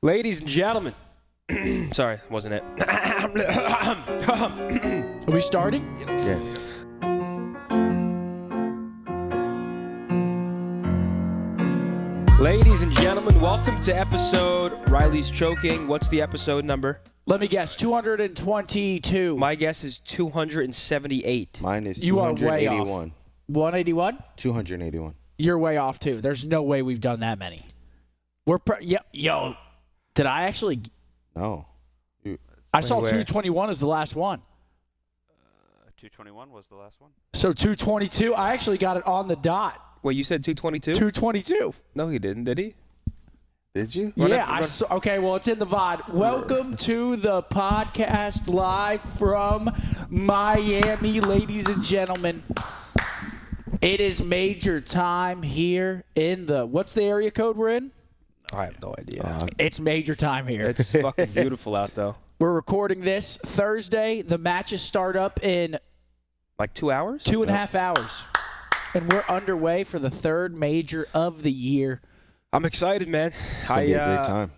Ladies and gentlemen. Sorry, wasn't it? Are we starting? Yes. Ladies and gentlemen, welcome to episode Riley's choking. What's the episode number? Let me guess, 222. My guess is 278. Mine is You are 281. way off. 181? 281. You're way off, too. There's no way we've done that many. Yo, did I actually? No. I saw Where? 221 as the last one. 221 was the last one. So 222, I actually got it on the dot. Wait, you said 222? 222. No, he didn't, did he? Did you? I saw. Okay, well, it's in the VOD. Welcome to the podcast live from Miami, ladies and gentlemen. It is major time here in the, what's the area code we're in? I have no idea. It's major time here. It's fucking beautiful out, though. We're recording this Thursday. The matches start up in Like 2 hours? 2.5 hours. And we're underway for the third major of the year. I'm excited, man. It's going to be a great time.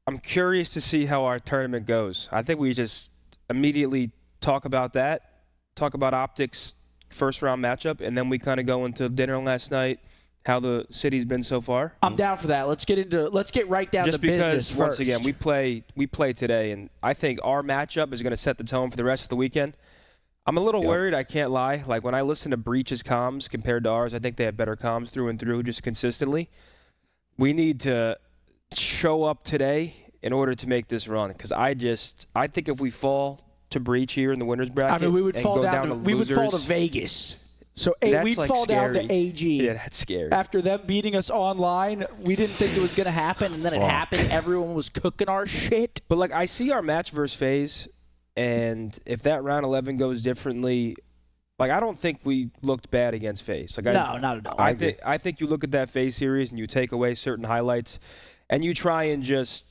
I'm curious to see how our tournament goes. I think we just immediately talk about that, talk about OpTic's first-round matchup, and then we kind of go into dinner last night, how the city's been so far. I'm down for that. Let's get right down to business just because, first. once again, we play today, and I think our matchup is going to set the tone for the rest of the weekend. I'm a little worried, I can't lie. Like, when I listen to Breach's comms compared to ours, I think they have better comms through and through just consistently. We need to show up today in order to make this run, because I think if we fall to Breach here in the winner's bracket, I mean, we would and fall go down to losers, we would fall to Vegas. So that's we'd like fall scary. down to AG. Yeah, that's scary. After them beating us online, we didn't think it was going to happen, and then it happened. Everyone was cooking our shit. But, like, I see our match versus FaZe, and if that round 11 goes differently, like, I don't think we looked bad against FaZe. Like, No, not at all. I think you look at that FaZe series and you take away certain highlights, and you try and just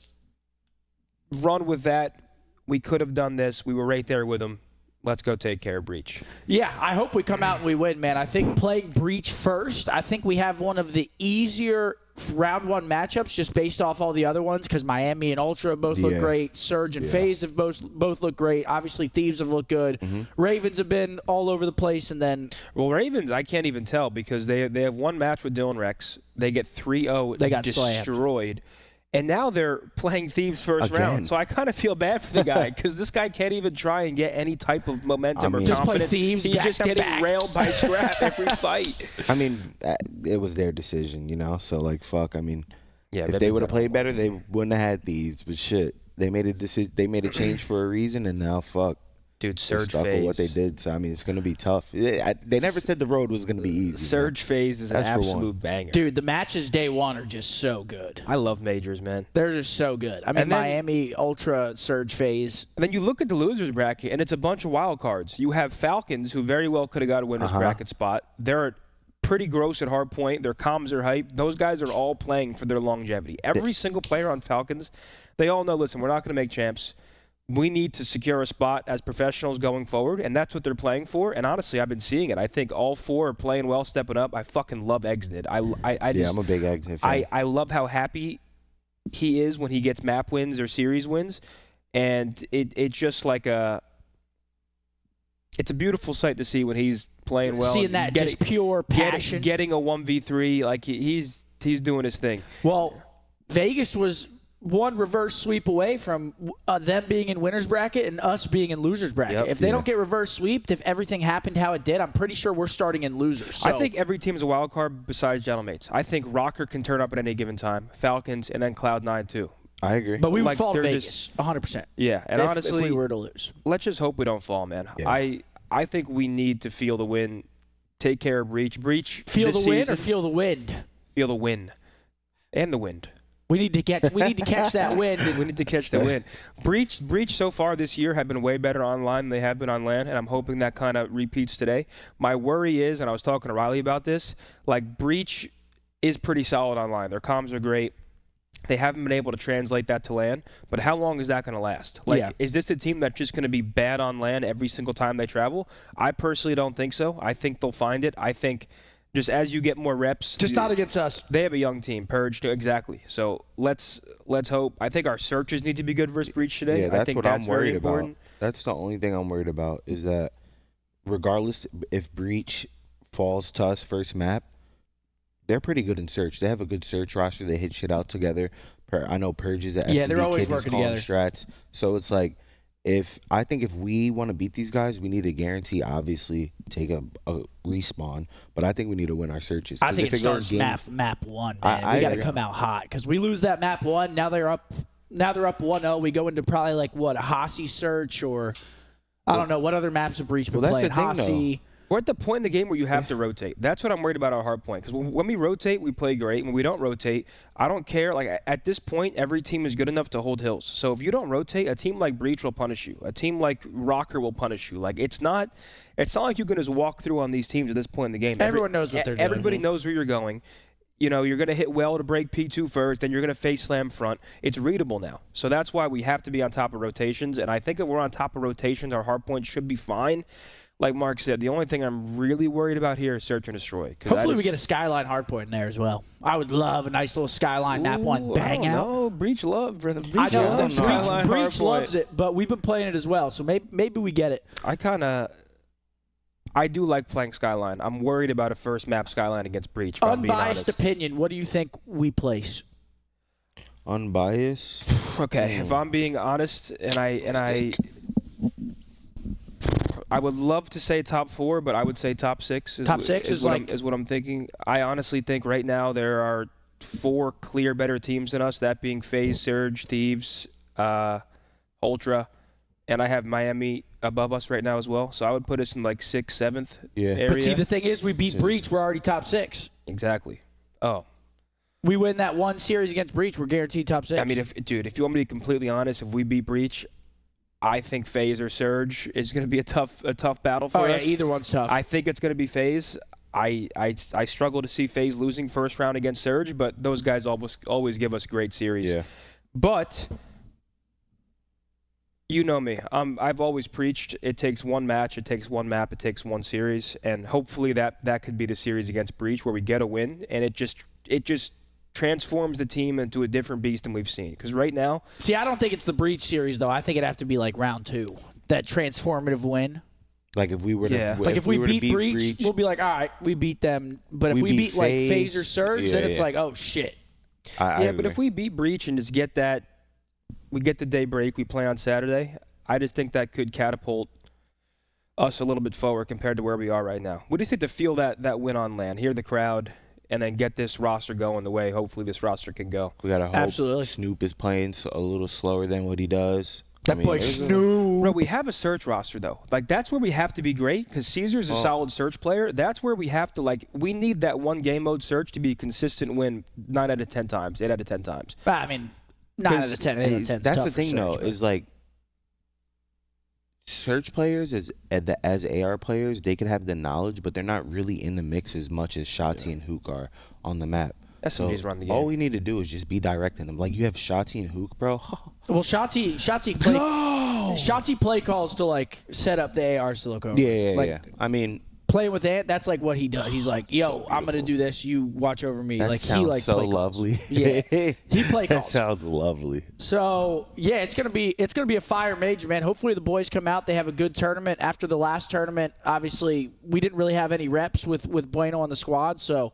run with that. We could have done this. We were right there with them. Let's go take care of Breach. Yeah, I hope we come out and we win, man. I think playing Breach first, I think we have one of the easier round one matchups just based off all the other ones, because Miami and Ultra both look great. Surge and FaZe have both looked great. Obviously, Thieves have looked good. Ravens have been all over the place. And then, Well, Ravens, I can't even tell, because they have one match with Dylan Rex. They get 3-0. They got destroyed. And now they're playing Thieves first round. So I kind of feel bad for the guy, because this guy can't even try and get any type of momentum or just play confidence. Thieves He's back just to getting back. railed by Scrap every fight. I mean, it was their decision, you know? So, like, fuck. I mean, Yeah, if they would have played better, they wouldn't have had these. But shit, they made a decision. They made a change for a reason, and now, fuck. Dude, They're Surge stuck with FaZe. what they did. So, I mean, it's going to be tough. They never said the road was going to be easy. Surge FaZe is an That's for one. absolute banger. dude, the matches day one are just so good. I love majors, man. They're just so good. I mean, And then- Miami, Ultra, Surge, FaZe. And then you look at the losers bracket, and it's a bunch of wild cards. You have Falcons, who very well could have got a winner's bracket spot. They're pretty gross at hard point. Their comms are hype. Those guys are all playing for their longevity. Every single player on Falcons, they all know, listen, we're not going to make champs. We need to secure a spot as professionals going forward, and that's what they're playing for. And honestly, I've been seeing it. I think all four are playing well, stepping up. I fucking love Exnid. I'm a big Exit fan. I love how happy he is when he gets map wins or series wins, and it's just like it's a beautiful sight to see when he's playing well. Seeing that just pure passion. Getting a 1v3, like he's doing his thing. Well, Vegas was one reverse sweep away from them being in winner's bracket and us being in loser's bracket. Yep. If they don't get reverse sweeped, if everything happened how it did, I'm pretty sure we're starting in losers. So, I think every team is a wild card besides Gentlemates. I think Rocker can turn up at any given time, Falcons, and then Cloud9 too. I agree. but we would like, fall to they're Vegas, 100%. Yeah, and honestly, if we were to lose. let's just hope we don't fall, man. Yeah. I think we need to feel the win, take care of Breach. Feel this the win season, or feel the wind? feel the win, and the wind. We need to catch that wind. We need to catch the win. Breach so far this year have been way better online than they have been on LAN, and I'm hoping that kind of repeats today. My worry is, and I was talking to Riley about this, like Breach is pretty solid online. Their comms are great. They haven't been able to translate that to LAN, but how long is that going to last? Like, is this a team that's just going to be bad on LAN every single time they travel? I personally don't think so. I think they'll find it. I think Just as you get more reps. Just not against us. They have a young team, Purge, exactly. So let's hope. I think our searches need to be good versus Breach today. Yeah, that's I think what that's I'm worried very important. about. That's the only thing I'm worried about is that regardless if Breach falls to us first map, they're pretty good in search. They have a good search roster. They hit shit out together. I know Purge is at Yeah, SMD they're always kid, he's working calling together. strats. So it's like, if we want to beat these guys, we need to guarantee, obviously, take a respawn. But I think we need to win our searches. I think if it starts map 1, man. I We got to agree. come out hot because we lose that map 1. Now they're up 1-0. We go into probably like what, a Hossie search or I don't know what other maps have Breach been Well, that's playing. the thing, Hossie. We're at the point in the game where you have to rotate. That's what I'm worried about our hard point. Because when we rotate, we play great. When we don't rotate, I don't care. Like at this point, every team is good enough to hold hills. So if you don't rotate, a team like Breach will punish you. A team like Rocker will punish you. Like it's not like you can just walk through on these teams at this point in the game. Everyone knows what they're doing. Everybody knows where you're going. You know, you're going to hit well to break P2 first, then you're going to face slam front. It's readable now. So that's why we have to be on top of rotations. And I think if we're on top of rotations, our hard point should be fine. Like Mark said, the only thing I'm really worried about here is search and destroy. Hopefully we get a Skyline hardpoint in there as well. I would love a nice little Skyline map 1 bang out. No, Breach love, brother. I know Skyline Breach hardpoint. loves it, but we've been playing it as well, so maybe we get it. I do like playing Skyline. I'm worried about a first map Skyline against Breach. If I'm being Unbiased honest. opinion, what do you think we place? Unbiased. Okay, if I'm being honest, and I would love to say top 4, but I would say top 6. Top 6 is what I'm thinking. I honestly think right now there are 4 clear better teams than us. That being FaZe, Surge, Thieves, Ultra, and I have Miami above us right now as well. So I would put us in like 6th, 7th area. But see, the thing is, we beat Breach. We're already top 6. Exactly. Oh. We win that one series against Breach, we're guaranteed top 6. I mean, if you want me to be completely honest, if we beat Breach, I think FaZe or Surge is going to be a tough battle for us. Either one's tough. I think it's going to be FaZe. I struggle to see FaZe losing first round against Surge, but those guys always give us great series. Yeah. But you know me. I've always preached it takes one match, it takes one map, it takes one series, and hopefully that could be the series against Breach where we get a win, and it just transforms the team into a different beast than we've seen. Because right now... See, I don't think it's the Breach series, though. I think it'd have to be like round 2. That transformative win. Like if we were to... Yeah. Like if we beat Breach, we'll be like, all right, we beat them. But if we beat like FaZe or Surge, then it's like, oh, shit. I but if we beat Breach and just get that... We get the day break, we play on Saturday, I just think that could catapult us a little bit forward compared to where we are right now. We just need to feel that win on land, hear the crowd, and then get this roster going the way hopefully this roster can go. We got to hope Absolutely. Snoop is playing a little slower than what he does. That boy Snoop. Bro, we have a search roster, though. Like, that's where we have to be great because Caesar's a solid search player. That's where we have to, like, we need that one game mode search to be a consistent win 9 out of 10 times, 8 out of 10 times. I mean, 9 out of 10, 8 out of 10. That's the thing, though, is like search players as AR players, they could have the knowledge, but they're not really in the mix as much as Shotzi and Hook are on the map. SMGs run the game. All we need to do is just be directing them. Like, you have Shotzi and Hook, bro. Well, Shotzi play calls to like set up the ARs to look over. Yeah. I mean, playing with Ant, that's like what he does. He's like, yo, I'm gonna do this. You watch over me. that Like sounds he like so play calls. lovely. Yeah, he play That calls. sounds lovely. So yeah, it's gonna be a fire major, man. Hopefully the boys come out. They have a good tournament. After the last tournament, obviously we didn't really have any reps with Bueno on the squad, so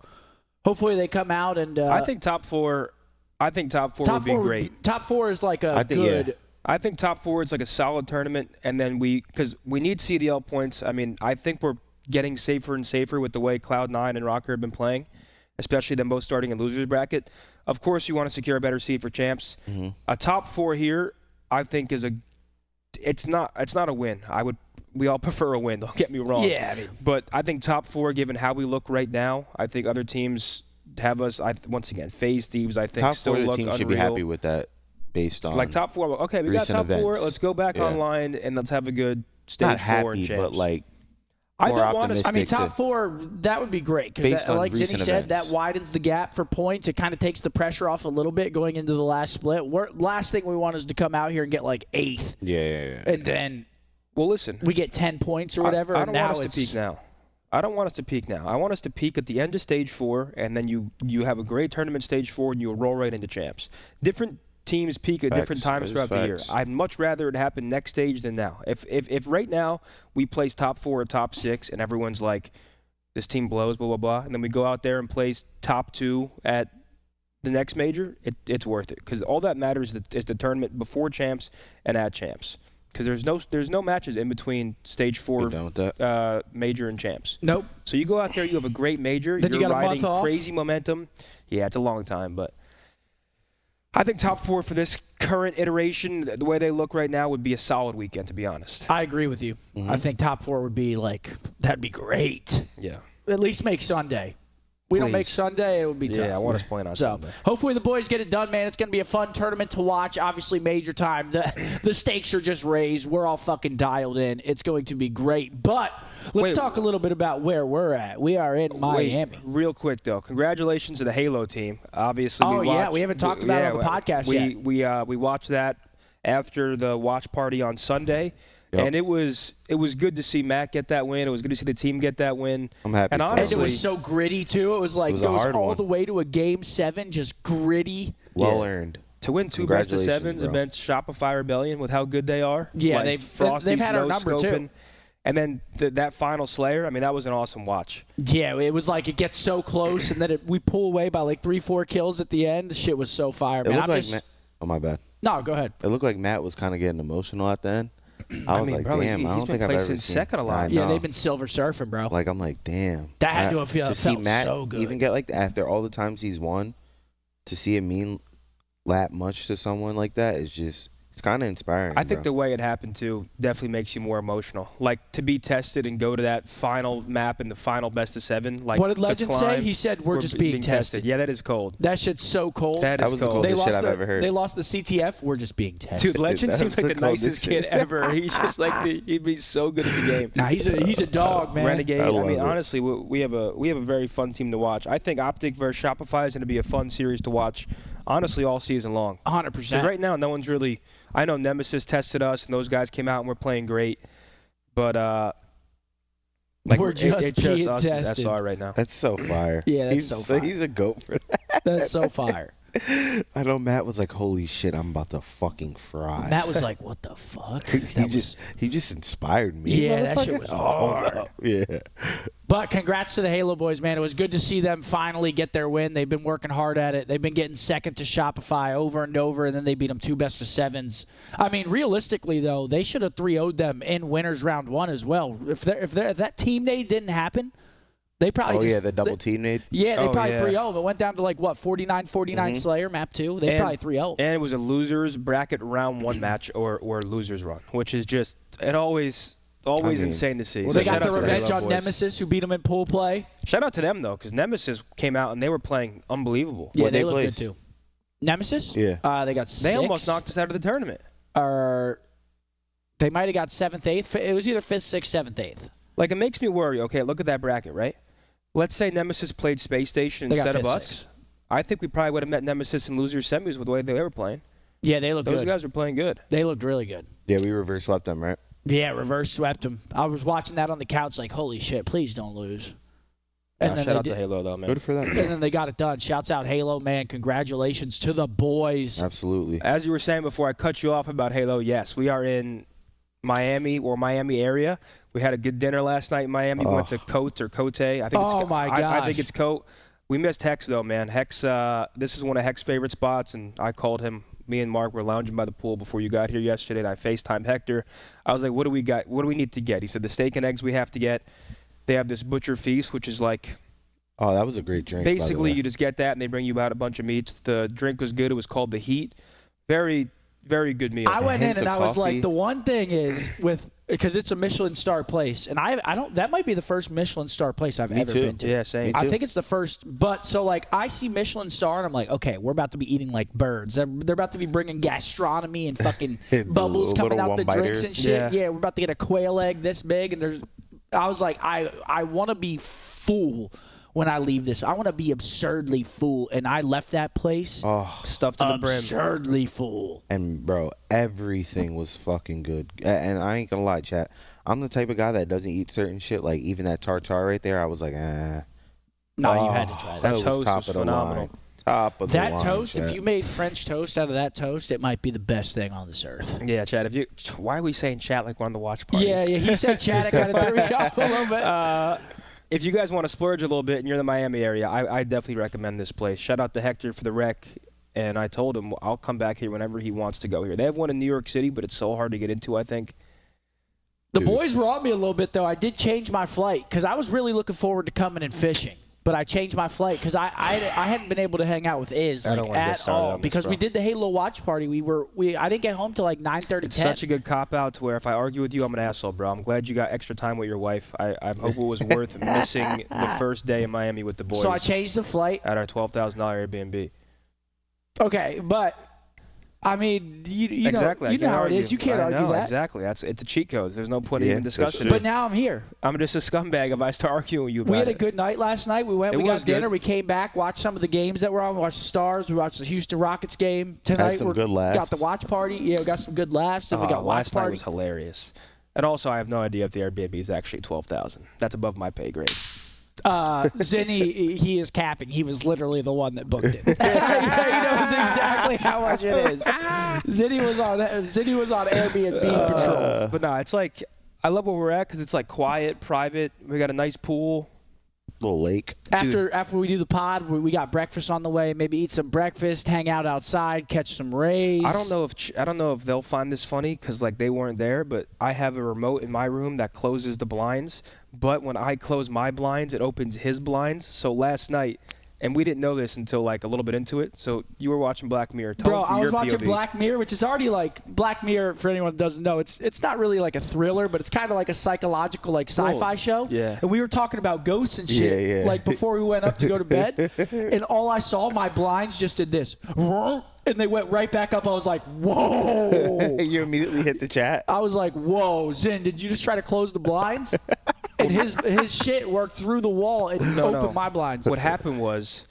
hopefully they come out and. I think top four would be great. Top 4 is like a good. Yeah. I think top 4 is like a solid tournament, and then because we need CDL points. I mean, I think we're getting safer and safer with the way Cloud9 and Rocker have been playing, especially them both starting in losers bracket. Of course, you want to secure a better seed for champs. Mm-hmm. A top 4 here, I think, it's not a win. We all prefer a win. Don't get me wrong. Yeah, I mean, but I think top 4, given how we look right now, I think other teams have us. Once again, FaZe, Thieves, I think top still 4 look the team unreal. should be happy with that. Based on like top 4, okay, we got top events. 4. Let's go back online and let's have a good stage not 4 and happy, champs. but like I more don't want to. I mean, top to- 4, that would be great because, on like Zinni recent said, events. that widens the gap for points. It kind of takes the pressure off a little bit going into the last split. Last thing we want is to come out here and get like 8th, Yeah. and then Well, listen, we get 10 points or whatever. I and don't now want us to peak now. I don't want us to peak now. I want us to peak at the end of stage 4, and then you have a great tournament stage 4, and you roll right into champs. Different teams peak at different times throughout the year. I'd much rather it happen next stage than now. If right now we place top 4 or top 6, and everyone's like, this team blows, blah, blah, blah, and then we go out there and place top 2 at the next major, it's worth it. Because all that matters is the tournament before champs and at champs. Because there's no matches in between stage 4 major and champs. Nope. So you go out there, you have a great major. Then you're you got riding a month off. Crazy momentum. Yeah, it's a long time, but I think top 4 for this current iteration, the way they look right now, would be a solid weekend, to be honest. I agree with you. Mm-hmm. I think top 4 would be that'd be great. Yeah. At least make Sunday. We don't make Sunday, it would be tough. Yeah, I want us playing on Sunday. Hopefully the boys get it done, man. It's going to be a fun tournament to watch. Obviously, major time. The stakes are just raised. We're all fucking dialed in. It's going to be great. But let's talk a little bit about where we're at. We are in Miami. Real quick, though. Congratulations to the Halo team. Obviously, we haven't talked about it on the podcast yet. We watched that after the watch party on Sunday. Yep. And it was good to see Matt get that win. It was good to see the team get that win. I'm happy. And honestly, it was so gritty too. It was like it goes all the way to a game 7, just gritty. Well earned. To win 2 best of 7s against Shopify Rebellion with how good they are. Yeah, they've had our number too. And then that final Slayer, I mean, that was an awesome watch. Yeah, it was like it gets so close, and then we pull away by like 3-4 kills at the end. The shit was so fire, man. Oh, my bad. No, go ahead. It looked like Matt was kind of getting emotional at the end. I was like, bro, damn, I don't think I've ever seen second a lot. Yeah, they've been silver surfing, bro. Like, I'm like, damn. That had to have felt see Matt so good. Even get like after all the times he's won, to see him mean that much to someone like that is just, it's kind of inspiring. I think the way it happened, too, definitely makes you more emotional. Like, to be tested and go to that final map in the final best of 7. Like, what did Legend say? He said, we're just being tested. Yeah, that is cold. That shit's so cold. That is the coldest shit I've ever heard. They lost the CTF. We're just being tested. Dude, Legend seems like the nicest kid ever. He's just like, he'd be so good at the game. Nah, he's a dog, man. Renegade. I mean, honestly, we have a very fun team to watch. I think OpTic versus Shopify is going to be a fun series to watch, honestly, all season long. 100%. Because right now, no one's really – I know Nemesis tested us, and those guys came out and were playing great. But we're just being tested. That's all right now. That's so fire. Yeah, that's so fire. He's a goat for that. That's so fire. I know Matt was like, holy shit, I'm about to fucking fry. Matt was like, what the fuck? He just inspired me. Yeah, that shit was hard. Yeah. But congrats to the Halo boys, man. It was good to see them finally get their win. They've been working hard at it. They've been getting second to Shopify over and over, and then they beat them 2 best of 7s. I mean, realistically, though, they should have 3-0'd them in winners round 1 as well. If that team day didn't happen, they probably the double team nade? Yeah, they probably 3-0. It went down to like, what, 49-49 Slayer, map 2. They probably 3-0. And it was a losers bracket round 1 match or losers run, which is just always insane to see. Well, they got the revenge on Nemesis, who beat them in pool play. Shout out to them, though, because Nemesis came out and they were playing unbelievable. Yeah, they look good, too. Nemesis? Yeah. They got 6. They almost knocked us out of the tournament. They might have got 7th, 8th. It was either 5th, 6th, 7th, 8th. Like, it makes me worry. Okay, look at that bracket, right? Let's say Nemesis played Space Station instead of us. 6th. I think we probably would have met Nemesis in losers semis with the way they were playing. Yeah, they look good. Those guys were playing good. They looked really good. Yeah, we reverse swept them, right? Yeah, reverse swept them. I was watching that on the couch like, holy shit, please don't lose. And then shout out to Halo, though, man. Good for them. And then they got it done. Shouts out Halo, man. Congratulations to the boys. Absolutely. As you were saying before I cut you off about Halo, yes, we are in Miami or Miami area. We had a good dinner last night in Miami. We went to Cote or Cote. I think I think it's Cote. We missed Hex, though, man. Hex, this is one of Hex's favorite spots, and I called him. Me and Mark were lounging by the pool before you got here yesterday, and I FaceTimed Hector. I was like, what do we got? What do we need to get? He said the steak and eggs we have to get. They have this butcher feast, which is like... Oh, that was a great drink. Basically, you just get that, and they bring you out a bunch of meats. The drink was good. It was called The Heat. Very, very good meal. I went in, and I was like, the one thing is because it's a Michelin star place, and I don't. That might be the first Michelin star place I've ever been to. Yeah, same. I think it's the first. But so like I see Michelin star, and I'm like, okay, we're about to be eating like birds. They're about to be bringing gastronomy and fucking bubbles coming out the drinks and shit. Yeah, we're about to get a quail egg this big, and I was like, I want to be full when I leave this. I want to be absurdly full, and I left that place Stuffed to the brim. absurdly full. And, bro, everything was fucking good. And I ain't gonna lie, chat. I'm the type of guy that doesn't eat certain shit. Like, even that tartare right there, I was like, No, you had to try that. That was toast top was of the phenomenal. line. Top of the line. That toast, chat. if you made French toast out of that toast, it might be the best thing on this earth. Yeah, Chad. Why are we saying chat like we're on the watch party? Yeah, he said chat. It kind of threw me off a little bit. If you guys want to splurge a little bit and you're in the Miami area, I definitely recommend this place. Shout out to Hector for the rec. And I told him I'll come back here whenever he wants to go here. They have one in New York City, but it's so hard to get into, I think. The boys were on me a little bit, though. I did change my flight because I was really looking forward to coming and fishing. But I changed my flight because I hadn't been able to hang out with Iz I don't like, wanna get at started all on this, because bro. we did the Halo watch party. I didn't get home till like 9:30, It's 10. such a good cop-out to where if I argue with you, I'm an asshole, bro. I'm glad you got extra time with your wife. I hope it was worth missing the first day in Miami with the boys So I changed the flight. at our $12,000 Airbnb. Okay, but I mean, you Exactly. know, I you know can't how argue. it is. You can't I argue know, that. Exactly. It's a cheat code. There's no point in Yeah, even discussing that's it. But now I'm here. I'm just a scumbag if I start arguing with you about We had a it. good night last night. We went, It we was got dinner, good. we came back, watched some of the games that were on. We watched the Stars. We watched the Houston Rockets game tonight. some good laughs. Got the watch party. Yeah, we got some good laughs. Then we got watch last night party. was hilarious. And also, I have no idea if the Airbnb is actually $12,000. That's above my pay grade. Zinni, he is capping. He was literally the one that booked it. He knows exactly how much it is. Zinni was on Airbnb patrol. But no, it's like I love where we're at because it's like quiet, private. We got a nice pool. Little lake. After we do the pod, we got breakfast on the way. Maybe eat some breakfast, hang out outside, catch some rays. I don't know if they'll find this funny because like they weren't there, but I have a remote in my room that closes the blinds. But when I close my blinds, it opens his blinds. So last night, and we didn't know this until like a little bit into it. So you were watching Black Mirror. Tell Bro, me from I was your watching POV. Black Mirror, which is already like Black Mirror. For anyone that doesn't know, it's not really like a thriller, but it's kind of like a psychological, like sci-fi show. Yeah. And we were talking about ghosts and shit, Yeah. like before we went up to go to bed. And all I saw, my blinds just did this, and they went right back up. I was like, whoa. You immediately hit the chat. I was like, whoa, Zin, did you just try to close the blinds? And his shit worked through the wall and opened my blinds. What happened was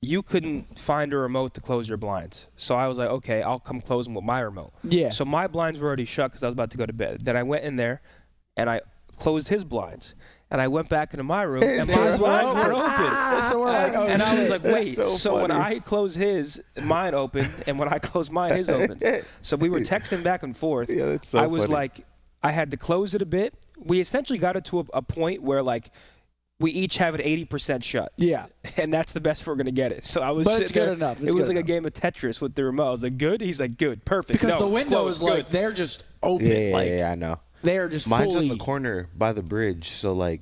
you couldn't find a remote to close your blinds. So I was like, okay, I'll come close them with my remote. Yeah. So my blinds were already shut because I was about to go to bed. Then I went in there and I closed his blinds. And I went back into my room and my blinds were open. So we're like, oh, And I was shit. like, wait, That's so so when funny. I close his, mine opened, and when I close mine, his opened. So we were texting back and forth. Yeah, that's so I was funny. like, I had to close it a bit. We essentially got it to a point where, like, we each have it 80% shut. Yeah. And that's the best we're going to get it. So I was But sitting it's good there. enough. It's It was good like a game of Tetris with the remote. I was like, good? He's like, good. Perfect. Because No, the windows, close, like, good. they're just open. Yeah, I know. They're just Mine's fully. in the corner by the bridge, so like,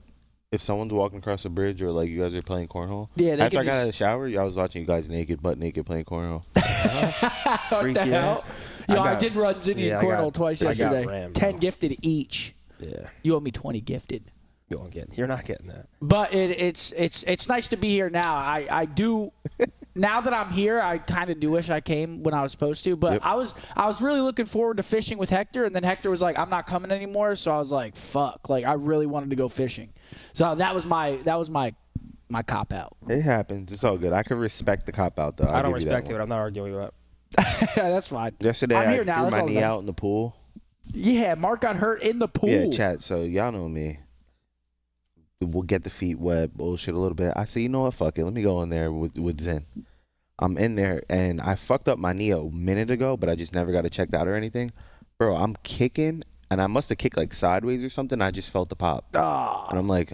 if someone's walking across the bridge or like you guys are playing cornhole, Yeah, they after I can got out of the just- shower, I was watching you guys butt naked playing cornhole. What the Freaky hell? ass. Yo, I got- did run Zinni yeah, and I Cornell got- twice I got yesterday. rammed, 10 bro. gifted each. Yeah. You owe me 20 gifted. You're not getting that. But it's nice to be here now. I do. Now that I'm here, I kind of do wish I came when I was supposed to. But Yep. I was really looking forward to fishing with Hector, and then Hector was like, "I'm not coming anymore." So I was like, "Fuck!" Like I really wanted to go fishing. So that was my cop out. It happens. It's all good. I can respect the cop out though. I don't give you that respect it, one. but I'm not arguing about That's fine. Yesterday, I'm I here now. threw That's my all that knee matters. out in the pool. Yeah, Mark got hurt in the pool. Yeah, chat. So y'all know me. We'll get the feet wet, bullshit a little bit. I say, you know what? Fuck it. Let me go in there with Zen. I'm in there, and I fucked up my knee a minute ago, but I just never got it checked out or anything. Bro, I'm kicking, and I must have kicked like sideways or something. I just felt the pop. And I'm like,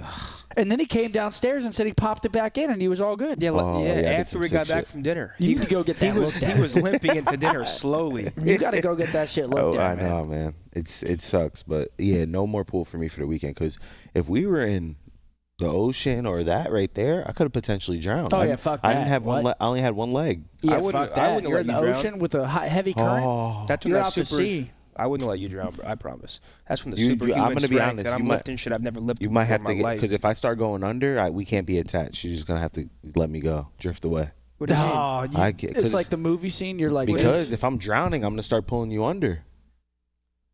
And then he came downstairs and said he popped it back in, and he was all good. Yeah, Oh, yeah, I did after some we sick got back shit. from dinner. You need to go get that He was looked at. he was limping into dinner slowly. You got to go get that shit looked oh, at, I know, man. It sucks, but yeah, no more pool for me for the weekend. Because if we were in the ocean or that right there, I could have potentially drowned. Oh, yeah, fuck I didn't that. have one. What? I only had one leg. Yeah, I wouldn't- fuck I that. wouldn't You're let in the you drown. ocean with a heavy current. Oh, That's when You're that out to super. sea. I wouldn't let you drown, bro. I promise. That's when the I'm superhuman gonna be strength honest, and I'm you might- lifting shit I've never lifted you might before have in to my get life. because if I start going under, we can't be attached. You're just gonna have to let me go, drift away. What do you mean? Oh, I get- it's 'cause- like the movie scene. You're like, Because if I'm drowning, I'm gonna start pulling you under.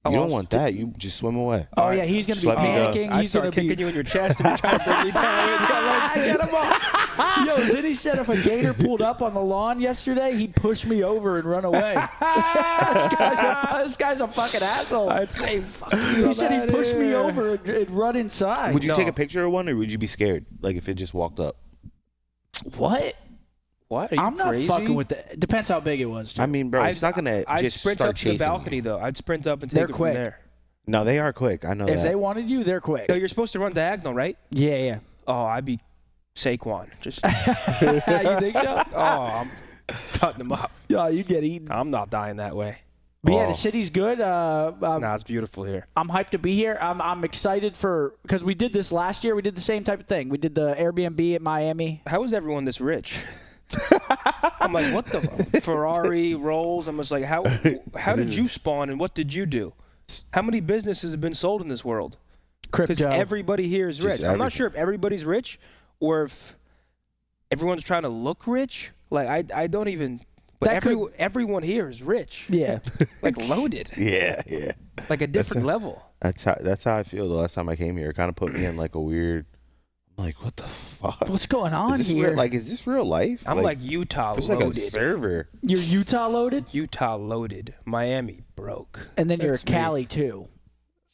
Oh, You I'll don't want that. You just swim away. oh Alright. yeah, he's gonna Just be let me go. panicking. I He's start gonna be. kicking you in your chest and you trying to bring me down. Get him up. Yo, Zinni said if a gator pulled up on the lawn yesterday, he'd push me over and run away. This guy's a fucking asshole. I'd say, fuck you. He said he'd push me over and run inside. Would you take a picture of one, or would you be scared? Like if it just walked up? What? What? Are you I'm not crazy? fucking with that. Depends how big it was, too. I mean, bro, it's not gonna I'd just sprint start up to chasing the balcony, you. though. I'd sprint up and They're take it quick. from there. No, they are quick. I know If that. they wanted you, they're quick. No, you're supposed to run diagonal, right? Yeah. Oh, I'd be Saquon. Just, You think so? oh, I'm cutting them up. Yeah, you get eaten. I'm not dying that way. But yeah, Oh. the city's good. Nah, it's beautiful here. I'm hyped to be here. I'm excited because we did this last year. We did the same type of thing. We did the Airbnb at Miami. How is everyone this rich? I'm like, what the Ferrari, Rolls? I'm just like, how did you spawn and what did you do? How many businesses have been sold in this world? Because Crypto. everybody here is rich. I'm not sure if everybody's rich or if everyone's trying to look rich. Like I don't even. But everyone here is rich. Yeah. Like loaded. Yeah. Like a different level. That's how I feel. The last time I came here, it kind of put me in like a weird. I'm like, what the fuck? What's going on is this here? is this real life? I'm like Utah it's loaded. like a server. You're Utah loaded, Utah loaded. Miami broke. and then you're That's a Cali too.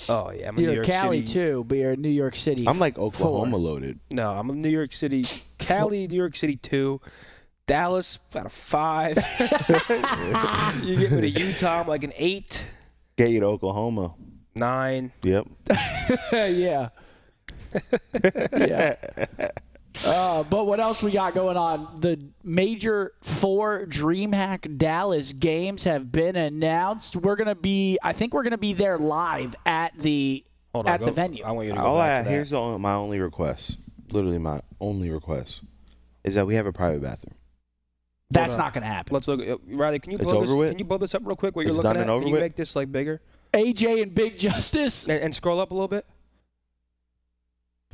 Oh yeah, I'm a New You're a York Cali City. too, but you're in New York City. I'm like Oklahoma loaded. No, I'm a New York City. Cali, New York City 2. Dallas, about a 5. You get me to Utah, I'm like an 8, Get you to Oklahoma. 9. Yep. yeah. Yeah. But what else we got going on? The major 4 Dreamhack Dallas games have been announced. I think we're gonna be there live at the venue. I want you to go back to that. Here's my only request. Literally my only request is that we have a private bathroom. That's not gonna happen. Let's look. Riley, can you It's blow over this? with? Can you blow this up real quick? What you're It's looking done at? and over Can you with? make this like bigger AJ and Big Justice. and scroll up a little bit?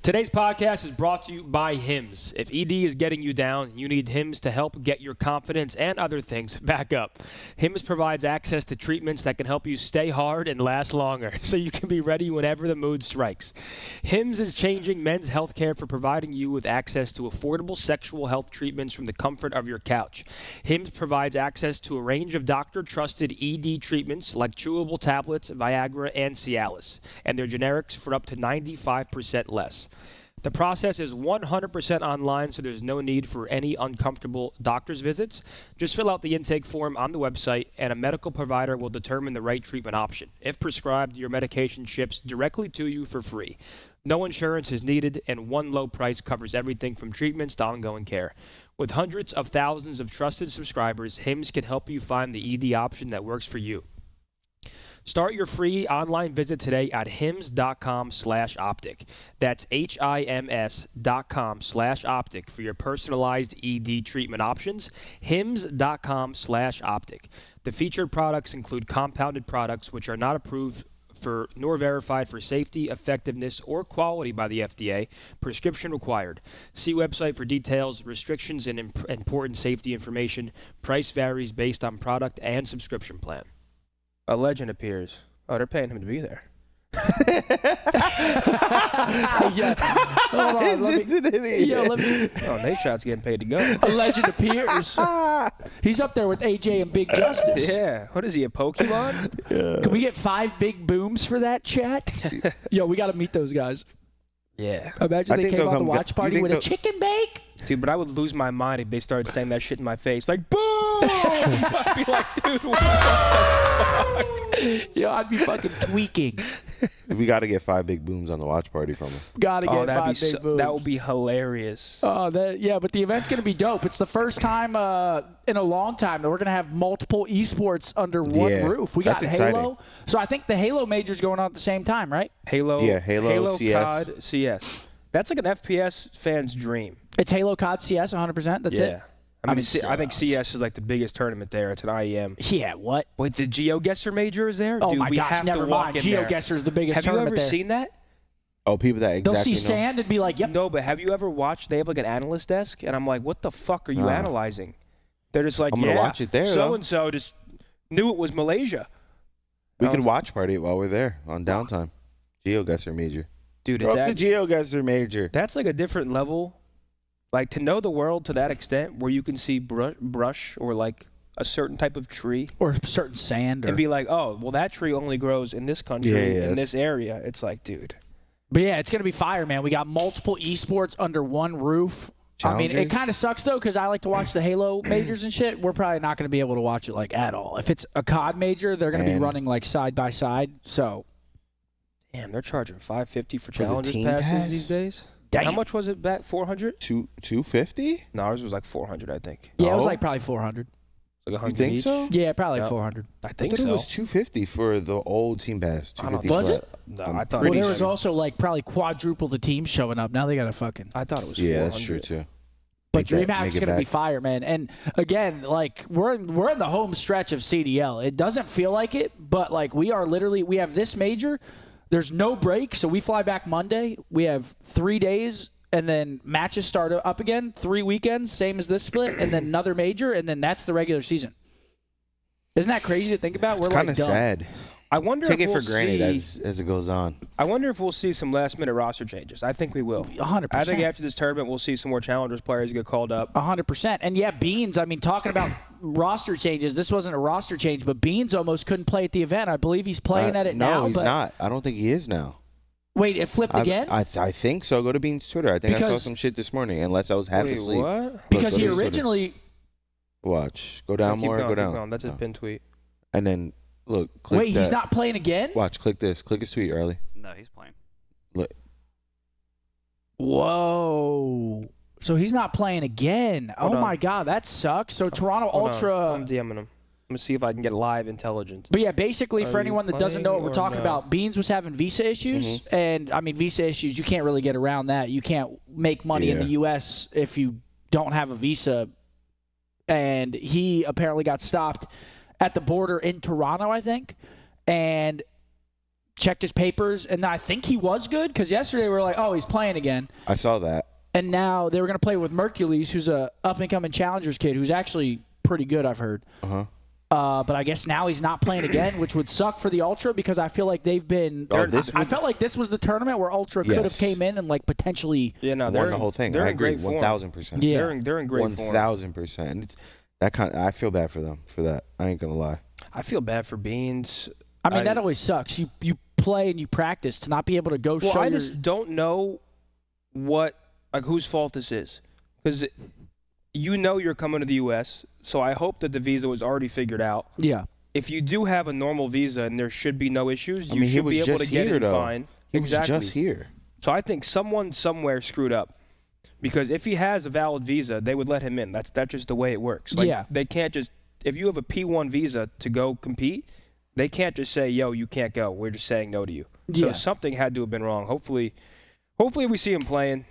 Today's podcast is brought to you by Hims. If ED is getting you down, you need Hims to help get your confidence and other things back up. Hims provides access to treatments that can help you stay hard and last longer, so you can be ready whenever the mood strikes. Hims is changing men's health care for providing you with access to affordable sexual health treatments from the comfort of your couch. Hims provides access to a range of doctor-trusted ED treatments like chewable tablets, Viagra, and Cialis, and their generics for up to 95% less. The process is 100% online, so there's no need for any uncomfortable doctor's visits. Just fill out the intake form on the website, and a medical provider will determine the right treatment option. If prescribed, your medication ships directly to you for free. No insurance is needed, and one low price covers everything from treatments to ongoing care. With hundreds of thousands of trusted subscribers, Hims can help you find the ED option that works for you. Start your free online visit today at hims.com/optic. That's HIMS.com/optic for your personalized ED treatment options. hims.com/optic. The featured products include compounded products which are not approved for nor verified for safety, effectiveness, or quality by the FDA. Prescription required. See website for details, restrictions, and important safety information. Price varies based on product and subscription plan. A legend appears. Oh, they're paying him to be there. Yeah. Hold on, let me. Oh, Nate Shot's getting paid to go. A legend appears. He's up there with AJ and Big Justice. Yeah. What is he, a Pokemon? Can we get 5 big booms for that chat? Yo, we got to meet those guys. Yeah. Imagine I they think came they'll on the come- watch you party think with a they'll- chicken bake. Dude, but I would lose my mind if they started saying that shit in my face. Like, boom! I'd be like, dude, what the fuck? Yo, I'd be fucking tweaking. We got to get 5 big booms on the watch party from them. Gotta Oh, get that'd 5 be big booms. that would be hilarious. Oh, yeah, but the event's going to be dope. It's the first time in a long time that we're going to have multiple esports under one Yeah, roof. We got that's Halo. exciting. So I think the Halo major's going on at the same time, right? Halo, Halo, CS. COD, CS. That's like an FPS fan's dream. It's Halo COD CS 100%. That's it? I mean, still I think nuts. CS is like the biggest tournament there. It's an IEM. Yeah, what? Wait, the GeoGuessr major is there? Oh, Dude, my we gosh, have never to walk mind. in there. GeoGuessr's the biggest Have you tournament ever there. seen that? Oh, people that exactly They'll see know. sand and be like, yep. No, but have you ever watched? They have like an analyst desk, and I'm like, what the fuck are you analyzing? They're just like, I'm gonna watch it there, So though. and so just knew it was Malaysia. We could watch party it while we're there on downtime. GeoGuessr major. Dude, We're it's up the GeoGuessr major. that's like a different level Like, to know the world to that extent where you can see brush or, like, a certain type of tree. Or certain sand. And be like, oh, well, that tree only grows in this country, in this area. It's like, dude. But, yeah, it's going to be fire, man. We got multiple esports under one roof. Challengers? I mean, it kind of sucks, though, because I like to watch the Halo majors and shit. We're probably not going to be able to watch it, like, at all. If it's a COD major, they're going to be running, like, side by side. So, damn, they're charging $550 for the challengers team passes pass? these days. damn. How much was it back? 400? $250? No, ours was like 400, I think. Yeah, it was Oh? like probably 400. Like 100 You think each. so? Yeah, probably like Yep. 400. I I think thought so. it was $250 for the old team pass. I don't $250 know. Was flat. it? No, I'm I thought. Well, pretty there was sure. also like probably quadruple the team showing up. Now they got to fucking. I thought it was. Yeah, 400. that's true too. But Make that- Dreamhack's make it going to be back. fire, man. And again, like we're in the home stretch of CDL. It doesn't feel like it, but like we have this major. There's no break, so we fly back Monday. We have 3 days, and then matches start up again. 3 weekends, same as this split, and then another major, and then that's the regular season. Isn't that crazy to think about? It's We're kind like of done. sad. I wonder Take if it we'll for granted see, as it goes on. I wonder if we'll see some last minute roster changes. I think we will. 100%. I think after this tournament, we'll see some more challengers players get called up. 100%. And yeah, Beans, I mean, talking about roster changes, this wasn't a roster change, but Beans almost couldn't play at the event. I believe he's playing at it no, now. No, he's but not. I don't think he is now. Wait, it flipped again? I think so. Go to Bean's Twitter. I think I saw Because- some shit this morning, unless I was half Wait, asleep. what? because Look, he go to his Twitter. originally. Watch. Go down Keep more. going, Go keep down. going. That's his No. pin tweet. And then look. Click Wait, that. he's not playing again? Watch. Click this. Click his tweet early. No, he's playing. Look. Whoa. So he's not playing again. Hold oh on. my God, that sucks. So Toronto Hold on. Ultra. I'm DMing him. Let me see if I can get live intelligence. But yeah, basically, Are for you anyone that doesn't know what playing we're or talking no? about, Beans was having visa issues. Mm-hmm. And, I mean, visa issues, you can't really get around that. You can't make money in Yeah. the U.S. if you don't have a visa. And he apparently got stopped at the border in Toronto, I think, and checked his papers. And I think he was good because yesterday we were like, oh, he's playing again. I saw that. And now they were going to play with Mercules, who's a up-and-coming Challengers kid who's actually pretty good, I've heard. Uh-huh. But I guess now he's not playing again, which would suck for the Ultra because I feel like they've been. Oh, this I would- felt like this was the tournament where Ultra could have Yes. came in and like potentially. Yeah, no, Won the whole thing. They're I in agree. great form. 1,000%. Yeah. They're in great form. 1,000%. It's that kind. I feel bad for them for that. I ain't gonna lie. I feel bad for Beans. I mean, that always sucks. You play and you practice to not be able to go Well, show I your. just don't know whose fault this is, because you're coming to the U.S., so I hope that the visa was already figured out. Yeah. If you do have a normal visa and there should be no issues, I you mean, he should was be able just to get here, in though. fine. He Exactly. was just here. So I think someone somewhere screwed up, because if he has a valid visa, they would let him in. That's just the way it works. Like, Yeah. They can't just, if you have a P1 visa to go compete, they can't just say, yo, you can't go. We're just saying no to you. So Yeah. something had to have been wrong. Hopefully we see him playing.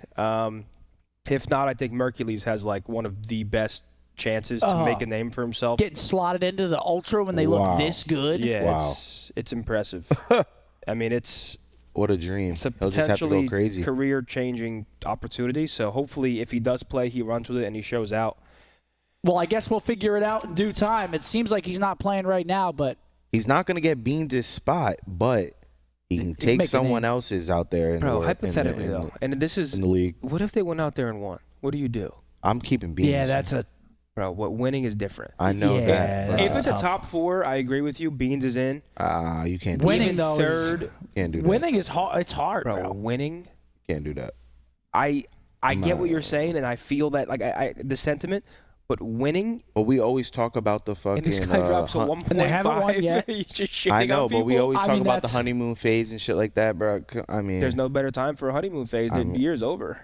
If not, I think Mercules has like one of the best chances to make a name for himself. Getting slotted into the Ultra when they Wow. look this good. Yeah, Wow. it's impressive. I mean, it's What a dream. a He'll just have to go potentially crazy. career-changing opportunity. So hopefully, if he does play, he runs with it and he shows out. Well, I guess we'll figure it out in due time. It seems like he's not playing right now, but He's not gonna get Beans' spot, but he can take make a someone name. else's out there. Bro, in hypothetically the, though, and this is in the league. what if they went out there and won? What do you do? I'm keeping Beans. yeah, that's a. Bro, what winning is different. I know Yeah, that. that's If a it's a tough. top four, I agree with you. Beans is in. You can't do Winning Even though, third, Can't do that. winning is hard. It's hard, bro, bro. winning. Can't do that. I get what No. you're saying, and I feel that like I the sentiment, but winning, But we always talk about the fucking. and this guy drops a 1.5. And they haven't won yet. He's just shitting I know, on but we people. always I talk mean, about the that's- honeymoon phase and shit like that, bro. I mean, There's no better time for a honeymoon phase. The year's over.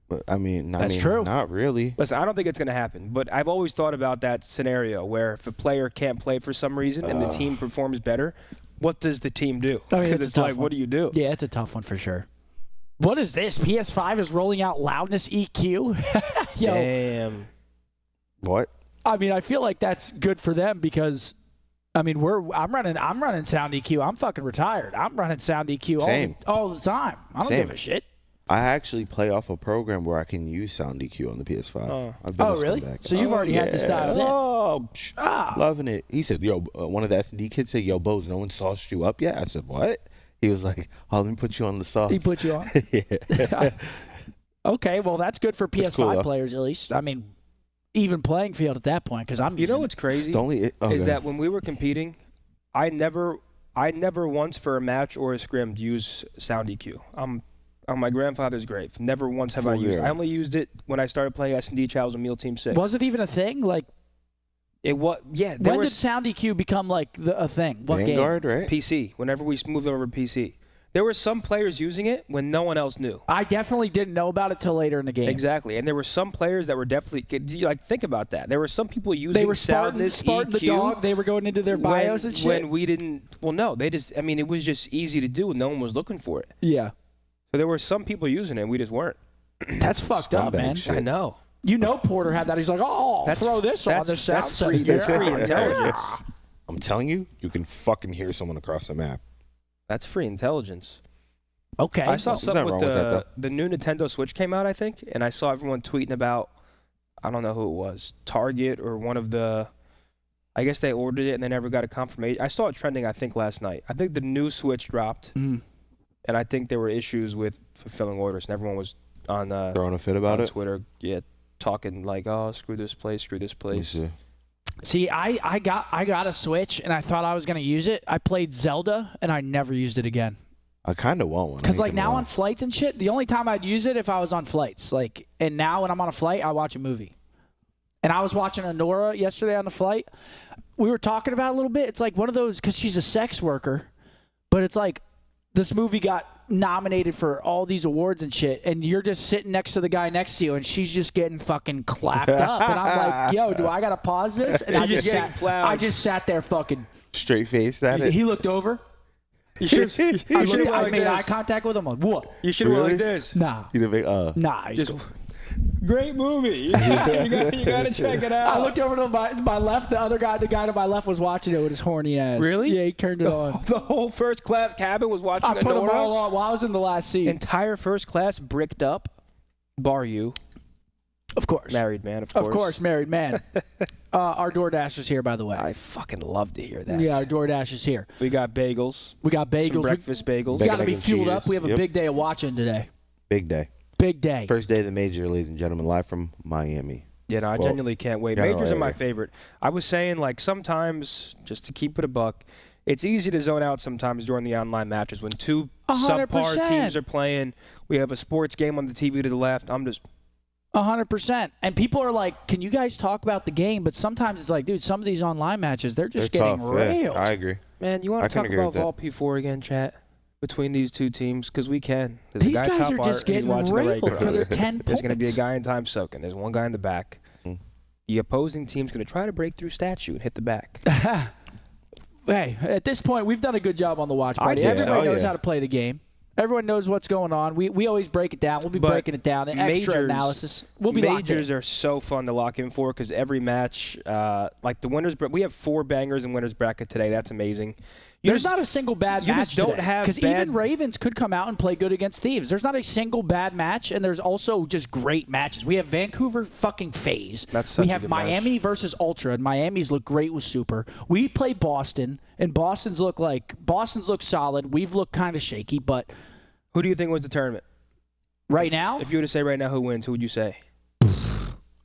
That's true. Not really. Listen, I don't think it's going to happen, but I've always thought about that scenario where if a player can't play for some reason and the team performs better, what does the team do? I mean, Because it's a it's tough like, one. what do you do? Yeah, it's a tough one for sure. What is this? PS5 is rolling out loudness EQ. Yo, Damn. What? I mean, I feel like that's good for them because, I mean, I'm running sound EQ. I'm fucking retired. I'm running sound EQ Same. all the time. I don't Same. give a shit. I actually play off a program where I can use sound EQ on the PS5. I've been Oh, a really? scumbag. So you've already had this dialed in. Oh, loving it. He said, "Yo," one of the S&D kids said, "Yo, Bose, no one sauced you up yet?" I said, "What?" He was like, "Oh, let me put you on the sauce." He put you on. Yeah. Okay, well, that's good for PS5 cool, though. players, at least. I mean, even playing field at that point, because I'm You know what's crazy is that when we were competing, I never once for a match or a scrim used sound EQ. I'm on my grandfather's grave. Never once have I used it. I only used it when I started playing S&D Challenge and Meal Team 6. Was it even a thing? Like, it was, yeah. when did sound EQ become like a thing? What Vanguard, game? right? PC, whenever we moved over to PC. There were some players using it when no one else knew. I definitely didn't know about it till later in the game. Exactly. And there were some players that were definitely, like, think about that. There were some people using They were Spartan Spartan EQ the dog. They were going into their bios and shit. When we didn't, well, no, they just, I mean, it was just easy to do and no one was looking for it. Yeah. So there were some people using it and we just weren't. That's fucked up, man. shit. I know. You know Porter had that. He's like, throw this on the sound that's free intelligence. I'm telling you, you can fucking hear someone across the map. That's free intelligence. Okay. I saw There's something nothing with wrong with that, the new Nintendo Switch came out, I think, and I saw everyone tweeting about, I don't know who it was, Target or one of the, I guess they ordered it and they never got a confirmation. I saw it trending, I think, last night. I think the new Switch dropped, and I think there were issues with fulfilling orders, and everyone was on Throwing a fit about on it. Twitter, talking like, oh, screw this place. See, I got a Switch, and I thought I was going to use it. I played Zelda, and I never used it again. I kind of want one. Because, like, now on flights and shit, the only time I'd use it if I was on flights. Like, and now when I'm on a flight, I watch a movie. And I was watching Honora yesterday on the flight. We were talking about it a little bit. It's like one of those, because she's a sex worker, but it's like this movie got nominated for all these awards and shit, and you're just sitting next to the guy next to you, and she's just getting fucking clapped up. And I'm like, yo, do I got to pause this? And I just sat there fucking straight faced at it. He looked over. You should. I made eye contact with him. Like, what? You should have like this. Nah. Nah. Just great movie. You gotta check it out. I looked over to my left. The guy to my left was watching it with his horny ass. Really? Yeah, he turned it on. The whole first class cabin was watching. I put them all on while I was in the last seat. Entire first class bricked up, bar you. Of course. Married man, of course. Of course, married man. Our DoorDash is here, by the way. I fucking love to hear that. Yeah, our DoorDash is here. We got bagels. Some breakfast bagels. We got to be fueled up. We have a big day of watching today. Big day. Big day. First day of the major, ladies and gentlemen, live from Miami. Yeah, no, I genuinely can't wait. Majors are my favorite. I was saying, like, sometimes, just to keep it a buck, it's easy to zone out sometimes during the online matches when two 100%. subpar teams are playing. We have a sports game on the TV to the left. I'm just 100%. And people are like, can you guys talk about the game? But sometimes it's like, dude, some of these online matches, they're getting tough, railed. Yeah, I agree. Man, you want to talk about Vol P4 again, chat? Between these two teams, because we can. These guys are just getting railed for their 10 points. There's going to be a guy in time soaking. There's one guy in the back. The opposing team's going to try to break through statue and hit the back. Hey, at this point, we've done a good job on the watch party. Everybody knows how to play the game. Everyone knows what's going on. We always break it down. We'll be breaking it down. Extra analysis. We'll be Majors are so fun to lock in for because every match, like the winners, we have 4 bangers in winners bracket today. That's amazing. There's not a single bad match. You just don't have because even Ravens could come out and play good against Thieves. There's not a single bad match, and there's also just great matches. We have Vancouver fucking FaZe. We have Miami versus Ultra, and Miami's look great with Super. We play Boston, and Boston's look solid. We've looked kind of shaky, but who do you think wins the tournament right now? If you were to say right now who wins, who would you say?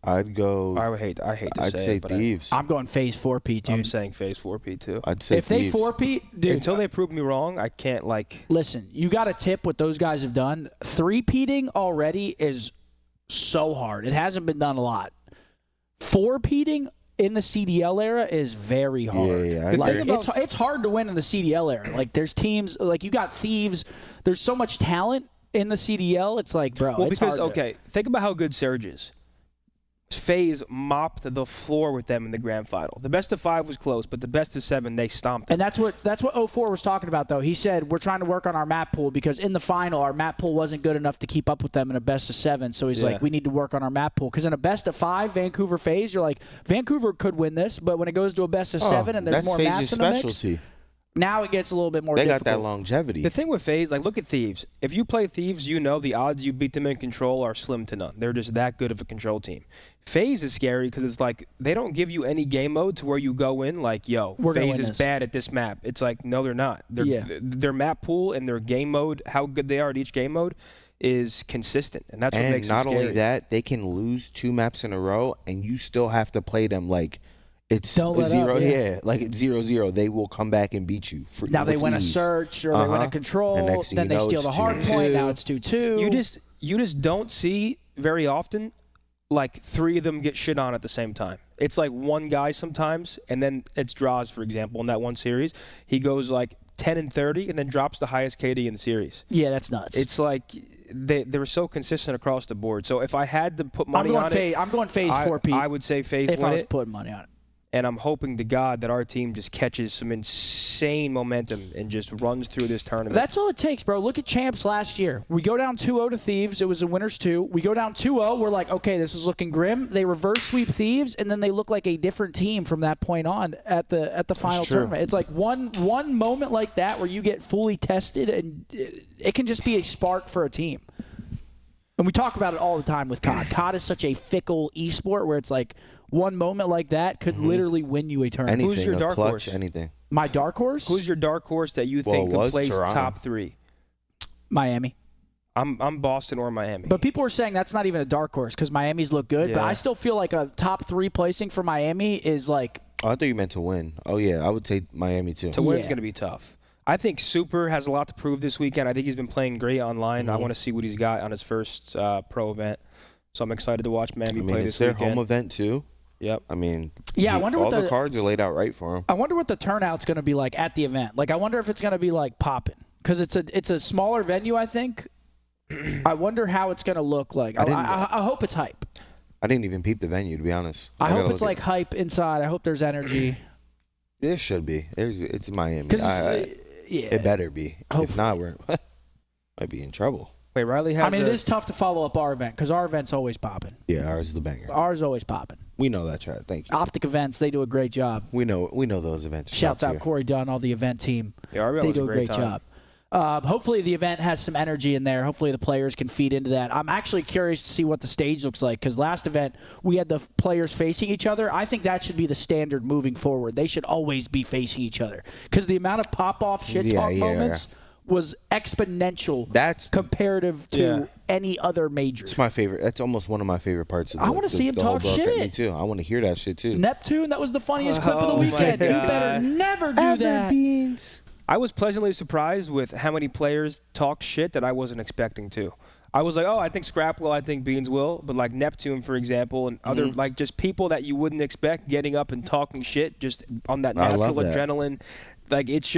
I'd go. I hate to I'd say Thieves. I'm going FaZe 4P, dude. I'm saying FaZe 4P too. I'd say if Thieves. they 4P, dude. Until they prove me wrong, I can't Listen, you got to tip what those guys have done. 3P'ing already is so hard. It hasn't been done a lot. 4P'ing in the CDL era is very hard. Yeah, it's hard to win in the CDL era. Like there's teams like you got Thieves. There's so much talent in the CDL. It's like, bro. Well, it's because hard think about how good Surge is. FaZe mopped the floor with them in the grand final. The best of 5 was close, but the best of 7 they stomped them. And that's what 04 was talking about, though. He said we're trying to work on our map pool because in the final our map pool wasn't good enough to keep up with them in a best of 7. So he's like, we need to work on our map pool because in a best of 5 Vancouver FaZe, you're like Vancouver could win this, but when it goes to a best of 7 and there's more maps in the mix, now it gets a little bit more difficult. They got that longevity. The thing with FaZe, look at Thieves. If you play Thieves, you know the odds you beat them in control are slim to none. They're just that good of a control team. FaZe is scary because it's like they don't give you any game mode to where you go in like, yo, FaZe is bad at this map. It's like, no, they're not. Their map pool and their game mode, how good they are at each game mode, is consistent, and that's what And makes them not scary. only that, they can lose 2 maps in a row, and you still have to play them like it's Don't a let zero. up, yeah. Like it's 0-0. They will come back and beat you. Now they with win a ease. search or they win a control. And next thing Then you they know, steal it's the hard 2-2. point. Now it's 2-2. You just don't see very often like 3 of them get shit on at the same time. It's like one guy sometimes, and then it's draws. For example, in that one series, he goes like 10-30, and then drops the highest KD in the series. Yeah, that's nuts. It's like they were so consistent across the board. So if I had to put money on it, I'm going phase 4, Pete. I would say phase if win I was it. putting money on it. And I'm hoping to God that our team just catches some insane momentum and just runs through this tournament. That's all it takes, bro. Look at champs last year. We go down 2-0 to Thieves. It was a winners 2. We go down 2-0. We're like, okay, this is looking grim. They reverse sweep Thieves, and then they look like a different team from that point on at the final tournament. It's like one moment like that where you get fully tested, and it can just be a spark for a team. And we talk about it all the time with COD. COD is such a fickle esport where it's like one moment like that could literally win you a tournament. Anything, Who's your a dark clutch, horse? anything. My dark horse? Who's your dark horse that you Well, think it could was place Toronto. top 3? Miami. I'm Boston or Miami. But people are saying that's not even a dark horse because Miami's look good. But Yeah. I still feel like a top 3 placing for Miami is like Oh, I thought you meant to win. Oh yeah, I would say Miami too. to win's Yeah. going to be tough. I think Super has a lot to prove this weekend. I think he's been playing great online. I want to see what he's got on his first pro event. So I'm excited to watch Miami I mean, play it's this their weekend. home event too. Yep. I mean, Yeah, I wonder all what the the- cards are laid out right for him. I wonder what the turnout's going to be like at the event. Like I wonder if it's going to be like popping because it's a smaller venue. I think. I wonder how it's going to look like. I hope it's hype. I didn't even peep the venue, to be honest. I gotta hope it's look like hype inside. I hope there's energy. There should be. It's Miami. Because It yeah, better be. If not, we're might be in trouble. Wait, Riley has I mean, it is tough to follow up our event because our event's always popping. Yeah, ours is the banger. Ours always popping. We know that, Chad. Thank you. OpTic events, they do a great job. We know those events. Shouts out here. Corey Dunn, all the event team. Yeah, our event They was do a a great time. job. Hopefully the event has some energy in there. Hopefully the players can feed into that. I'm actually curious to see what the stage looks like because last event we had the players facing each other. I think that should be the standard moving forward. They should always be facing each other because the amount of pop-off shit talk moments was exponential. That's comparative to any other major. It's my favorite. That's almost one of my favorite parts of the I wanna see him the whole talk broadcast. shit. Me too. I want to hear that shit too. Neptune, that was the funniest clip of the Oh, my weekend. You God. better never do that. Beans. I was pleasantly surprised with how many players talked shit that I wasn't expecting to. I was like, oh, I think Scrap will, I think Beans will, but like Neptune, for example, and other like just people that you wouldn't expect getting up and talking shit just on that I natural love that. adrenaline. Like it's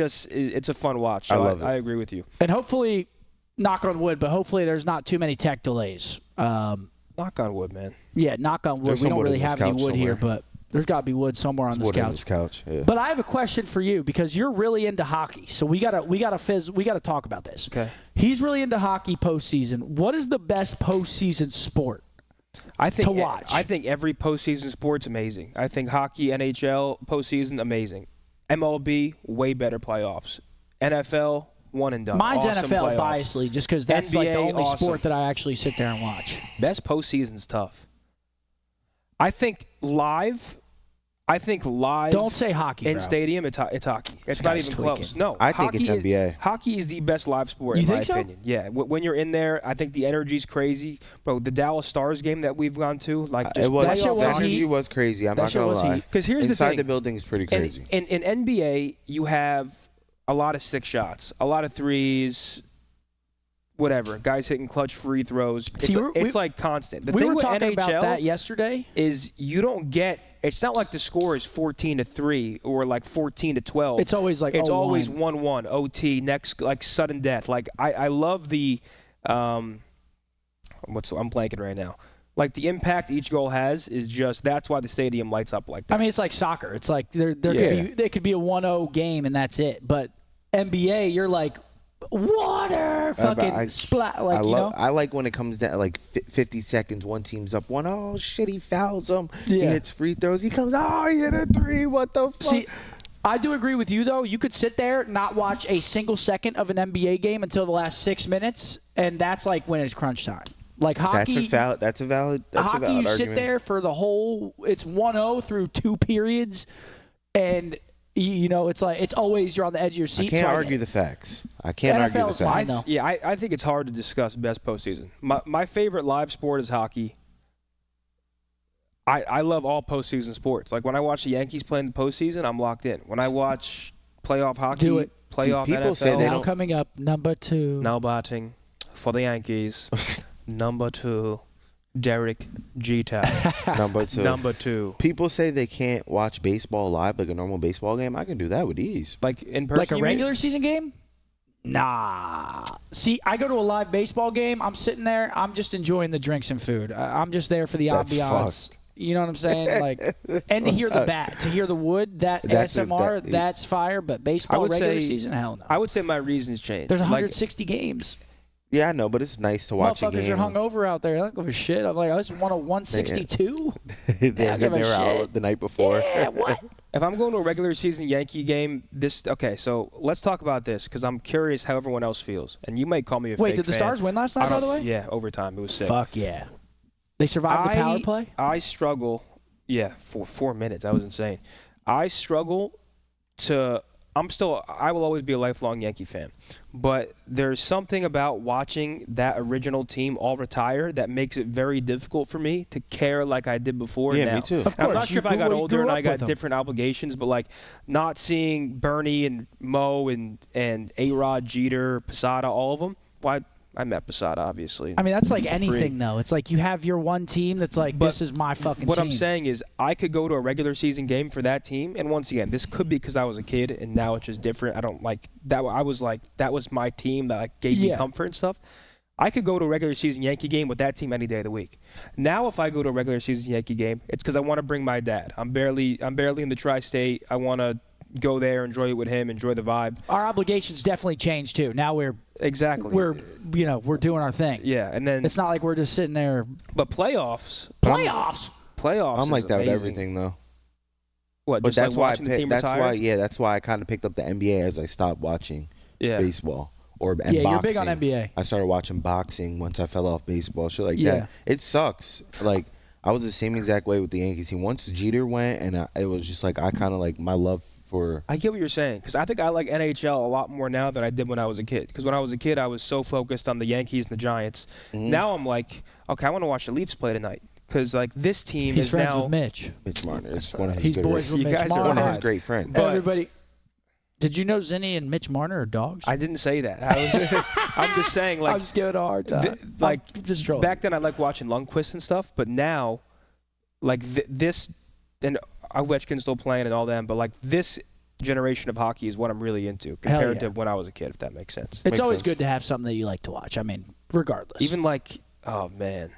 a fun watch. So I love it. I agree with you. And hopefully, knock on wood, but hopefully there's not too many tech delays. Knock on wood, man. Yeah, knock on wood. There's We some don't wood really in this have any couch wood here, somewhere. but there's got to be wood somewhere on this What is couch. this couch? Yeah. But I have a question for you because you're really into hockey. So we gotta talk about this. Okay. He's really into hockey postseason. What is the best postseason sport? I think To watch. I think every postseason sport's amazing. I think hockey, NHL, postseason, amazing. MLB, way better playoffs. NFL, one and done. Mine's Awesome playoffs. playoffs. Biasly, just because that's like the NBA, only awesome. sport that I actually sit there and watch. Best postseason's tough. I think live. Don't say hockey, in bro. stadium. It's hockey. It's not guy's even tweaking. close. No, I think it's hockey NBA. Hockey is the best live sport You in my think so? opinion. Yeah, when you're in there, I think the energy's crazy, bro. The Dallas Stars game that we've gone to, like just It was. That shit The was energy heat. was crazy. I'm That not shit gonna was lie. heat. because here's Inside the the thing. building is pretty crazy. In NBA, you have a lot of stick shots, a lot of threes, whatever. Guys hitting clutch free throws. See, It's like constant. The We thing were with talking NHL about that yesterday. is you don't get. It's not like the score is 14-3 or like 14-12. It's always like it's 0-1. always 1-1 OT next like sudden death. Like I love the I'm blanking right now. Like the impact each goal has is just that's why the stadium lights up like that. I mean, it's like soccer. It's like there could be a 1-0 game and that's it. But NBA, you're like water, fucking splat. Like I like when it comes down like 50 seconds. One team's up 1-0. Shit, he fouls them. He Yeah. hits free throws. He comes. Oh, he hit a 3. What the fuck? See, I do agree with you though. You could sit there, not watch a single second of an NBA game until the last 6 minutes, and that's like when it's crunch time. Like hockey, That's a valid you argument. sit there for the whole. It's 1-0 through 2 periods, and You know, it's like it's always you're on the edge of your seat. I can't so argue the facts. I can't argue the NFL is fine, facts. though. Yeah, I think it's hard to discuss best postseason. My favorite live sport is hockey. I love all postseason sports. Like when I watch the Yankees play in the postseason, I'm locked in. When I watch playoff hockey, Do it. playoff See, people NFL, say they Now don't- coming up, number 2. now batting for the Yankees, number 2, Derek Jeter. Number 2. Number 2. People say they can't watch baseball live like a normal baseball game. I can do that with ease. Like in person, Like a you mean? regular season game? Nah. See, I go to a live baseball game. I'm sitting there. I'm just enjoying the drinks and food. I'm just there for the That's ambiance. You know what I'm saying? Like, and to hear the bat, to hear the wood, that ASMR, that's fire. But baseball, would regular say- season, hell no. I would say my reasons change. There's Like, 160 games. Yeah, I know, but it's nice to watch a Motherfuckers game. are hungover out there. I don't give a shit. I'm like, I just want a 162. they don't give a were out shit. the night before. Yeah, what? If I'm going to a regular season Yankee game, so let's talk about this because I'm curious how everyone else feels. And you might call me a Wait, fake did the fan. Stars win last night, by the way? Yeah, overtime. It was sick. Fuck yeah. They survived the power play? I struggle. Yeah, for 4 minutes. That was insane. I struggle to. I will always be a lifelong Yankee fan. But there's something about watching that original team all retire that makes it very difficult for me to care like I did before. Yeah, now. me too. Of I'm course. not sure if I You got grew older and up I got with them. different obligations, but like not seeing Bernie and Mo and A-Rod, Jeter, Posada, all of them. Well, I met Posada, obviously. I mean, that's like anything, though. It's like you have your one team that's like, this is my fucking What team. I'm saying is I could go to a regular season game for that team, and once again, this could be because I was a kid, and now it's just different. I don't like that. I was like, that was my team that like, gave me Yeah. comfort and stuff. I could go to a regular season Yankee game with that team any day of the week. Now, if I go to a regular season Yankee game, it's because I want to bring my dad. I'm barely in the tri-state. I want to go there, enjoy it with him, enjoy the vibe. Our obligations definitely changed, too. Now we're doing our thing. Yeah, and then It's not like we're just sitting there. but playoffs. Playoffs? Playoffs. I'm like is that with amazing. everything, though. What? But Just that's like why watching the team retire? that's why I kind of picked up the NBA as I stopped watching Yeah. baseball and Yeah, boxing. you're big on NBA. I started watching boxing once I fell off baseball, shit like Yeah. that. It sucks. Like I was the same exact way with the Yankees team. Once Jeter went, and it was just like I kind of like my love for. I get what you're saying because I think I like NHL a lot more now than I did when I was a kid. Because when I was a kid, I was so focused on the Yankees and the Giants. Mm-hmm. Now I'm like, okay, I want to watch the Leafs play tonight because like this team He's is friends now. with Mitch. Mitch Marner. It's one of his He's good boys with You Mitch guys are Marner. one of his odd. great friends. But- Everybody. Did you know Zinni and Mitch Marner are dogs? I didn't say that. I'm just saying like I'm just giving it a hard time. like I'm just trolling. back then I liked watching Lundqvist and stuff, but now like this and Ovechkin's still playing and all that, but like this generation of hockey is what I'm really into compared yeah. to when I was a kid, if that makes sense. It's Makes always sense. good to have something that you like to watch. I mean, regardless. Even like, oh man,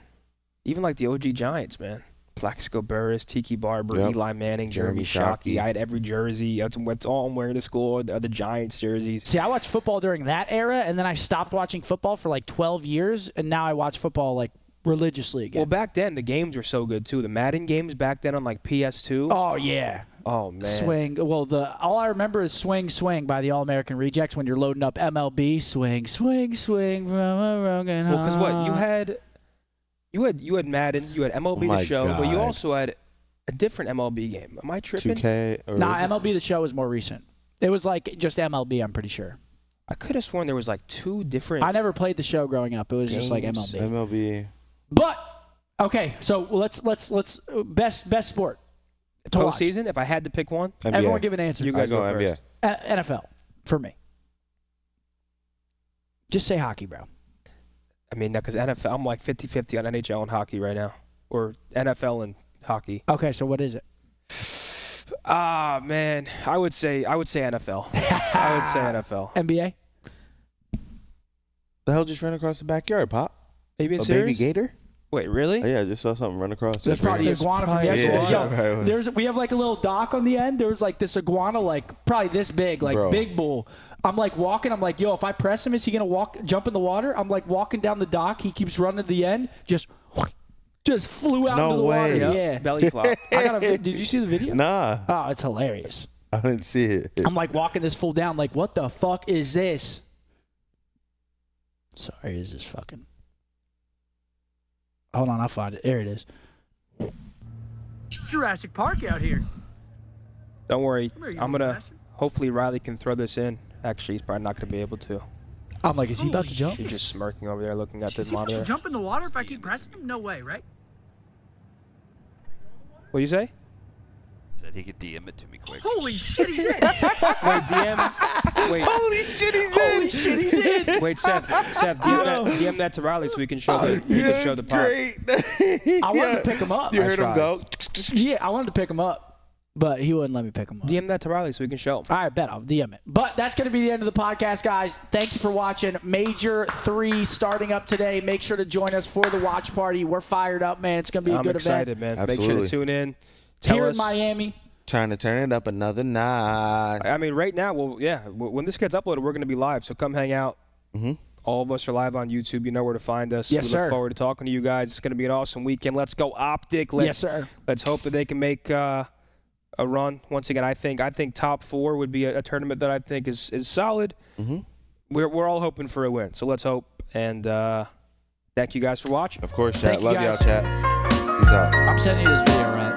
even like the OG Giants, man. Plaxico Burress, Tiki Barber, Yep. Eli Manning, Jeremy Shockey. Shockey. I had every jersey. That's all I'm wearing to school. The Giants jerseys. See, I watched football during that era, and then I stopped watching football for like 12 years, and now I watch football like religiously again. Well, back then the games were so good too. The Madden games back then on like PS2. Oh yeah, Oh man. swing. Well, all I remember is "Swing, Swing" by the All American Rejects when you're loading up MLB. Swing, swing, swing from a broken Well, because what you heart. had Madden, you had MLB My the Show, but you God. also had a different MLB game. Am I tripping? 2K or Nah, was it? MLB the Show is more recent. It was like just MLB. I'm pretty sure. I could have sworn there was like two different. I never played the show growing up. It was just like Games. MLB. MLB. But okay, so let's best sport to watch. postseason. If I had to pick one, NBA. Everyone give an answer. You guys I go go NBA. first. NFL for me. Just say hockey, bro. I mean, because NFL, I'm like 50-50 on NHL and hockey right now, or NFL and hockey. Okay, so what is it? Ah, man, I would say NFL. I would say NFL. NBA. The hell just ran across the backyard, Pop? Are you being A serious? baby gator? Wait, really? Oh, yeah, I just saw something run across. That's the probably iguana from probably yesterday. iguana. Yo, we have like a little dock on the end. There was like this iguana, like probably this big, like Bro. big bull. I'm like walking. I'm like, yo, if I press him, is he gonna jump in the water? I'm like walking down the dock. He keeps running to the end. Just flew out No into the way. water. Yep. Yeah. Belly flop. Did you see the video? Nah, Oh, it's hilarious. I didn't see it. I'm like walking this fool down. Like, what the fuck is this? Sorry, is this fucking? Hold on, I'll find it. There it is. Jurassic Park out here. Don't worry. Come here, you I'm little gonna. bastard. Hopefully Riley can throw this in. Actually, he's probably not gonna be able to. I'm like, is he about to jump? He's just smirking over there, looking at the Is he monitor. jump in the water if I keep pressing him? No way, right? What do you say? Said he could DM it to me quick. Holy shit, he's in. Wait, DM. Wait. Holy shit, he's Holy shit, he's in. Wait, Seth, DM that to Riley so we can show the he can show the pop. Great. I wanted to pick him up. You I heard him tried. go. Yeah, I wanted to pick him up, but he wouldn't let me pick him up. DM that to Riley so we can show him. All right, bet I'll DM it. But that's going to be the end of the podcast, guys. Thank you for watching. Major 3 starting up today. Make sure to join us for the watch party. We're fired up, man. It's going to be a I'm good excited, event. man. Make sure to Absolutely. tune in. Tell Here us. in Miami. Trying to turn it up another notch. I mean, right now, when this gets uploaded, we're going to be live. So come hang out. Mm-hmm. All of us are live on YouTube. You know where to find us. Yes, we sir. look forward to talking to you guys. It's going to be an awesome weekend. Let's go OpTic. Yes, sir. Let's hope that they can make a run. Once again, I think top 4 would be a tournament that I think is solid. Mm-hmm. We're all hoping for a win. So let's hope. And thank you guys for watching. Of course, Thank chat. you, Love y'all, guys. chat. Peace out. I'm sending you this video, right?